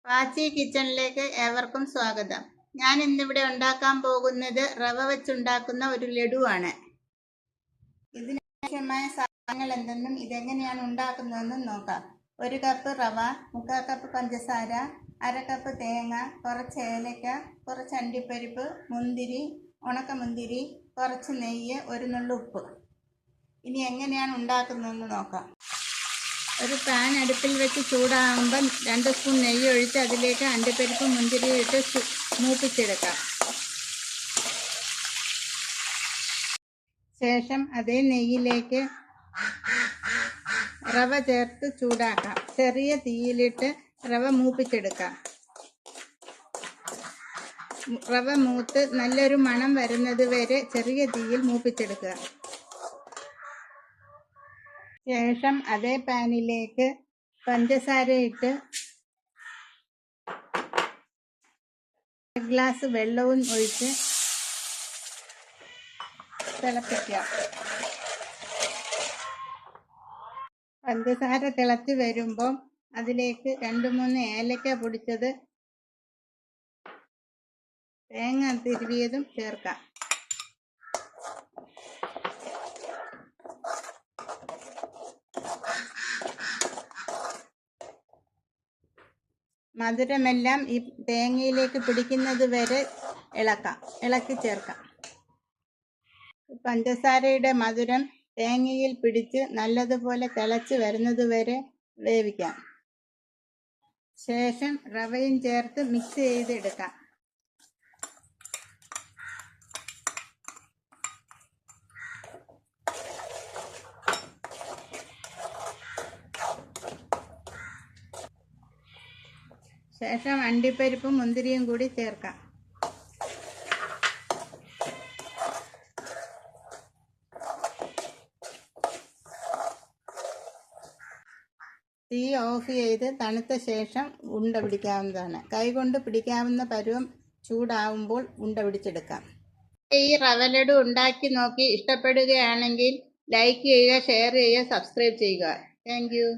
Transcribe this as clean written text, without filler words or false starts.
പാച്ചി കിച്ചണിലേക്ക് ഏവർക്കും സ്വാഗതം. ഞാൻ ഇന്നിവിടെ ഉണ്ടാക്കാൻ പോകുന്നത് റവ വെച്ചുണ്ടാക്കുന്ന ഒരു ലഡുവാണ്. ഇതിനാവശ്യമായ സാധനങ്ങൾ എന്തെന്നും ഇതെങ്ങനെയാണ് ഉണ്ടാക്കുന്നതെന്നും നോക്കാം. 1 കപ്പ് റവ, 3/4 കപ്പ് പഞ്ചസാര, 1/2 കപ്പ് തേങ്ങ, കുറച്ച് ഏലക്ക, കുറച്ച് അണ്ടിപ്പരിപ്പ്, മുന്തിരി, ഉണക്കമുന്തിരി, കുറച്ച് നെയ്യ്, ഒരു നുള്ളു ഉപ്പ്. ഇനി എങ്ങനെയാണ് ഉണ്ടാക്കുന്നതെന്ന് നോക്കാം. ഒരു പാൻ അടുപ്പിൽ വെച്ച് ചൂടാകുമ്പം 2 സ്പൂൺ നെയ്യ് ഒഴിച്ച് അതിലേക്ക് അണ്ടിപ്പരിപ്പും മുന്തിരിയും ഇട്ട് മൂപ്പിച്ചെടുക്കാം. ശേഷം അതേ നെയ്യിലേക്ക് റവ ചേർത്ത് ചൂടാക്കാം. ചെറിയ തീയിലിട്ട് റവ മൂപ്പിച്ചെടുക്കാം. റവ മൂത്ത് നല്ലൊരു മണം വരുന്നത് വരെ ചെറിയ തീയിൽ മൂപ്പിച്ചെടുക്കുക. ശേഷം അതേ പാനിലേക്ക് പഞ്ചസാര ഇട്ട് 1 ഗ്ലാസ് വെള്ളവും ഒഴിച്ച് തിളപ്പിക്കുക. പഞ്ചസാര തിളച്ച് വരുമ്പോൾ അതിലേക്ക് 2-3 ഏലക്ക പൊടിച്ചത്, തേങ്ങ തിരുവിയതും ചേർക്കാം. മധുരമെല്ലാം ഈ തേങ്ങയിലേക്ക് പിടിക്കുന്നത് വരെ ഇളക്കി ചേർക്കാം. പഞ്ചസാരയുടെ മധുരം തേങ്ങയിൽ പിടിച്ച് നല്ലതുപോലെ തിളച്ച് വരുന്നത് വരെ വേവിക്കാം. ശേഷം റവയും ചേർത്ത് മിക്സ് ചെയ്തെടുക്കാം. ശേഷം അണ്ടിപ്പരിപ്പും മുന്തിരിയും കൂടി ചേർക്കാം. തീ ഓഫ് ചെയ്ത് തണുത്ത ശേഷം ഉണ്ട പിടിക്കാവുന്നതാണ്. കൈകൊണ്ട് പിടിക്കാവുന്ന പരുവം ചൂടാവുമ്പോൾ ഉണ്ട പിടിച്ചെടുക്കാം. ഈ റവ ലഡു ഉണ്ടാക്കി നോക്കി ഇഷ്ടപ്പെടുകയാണെങ്കിൽ ലൈക്ക് ചെയ്യുക, ഷെയർ ചെയ്യുക, സബ്സ്ക്രൈബ് ചെയ്യുക. Thank you.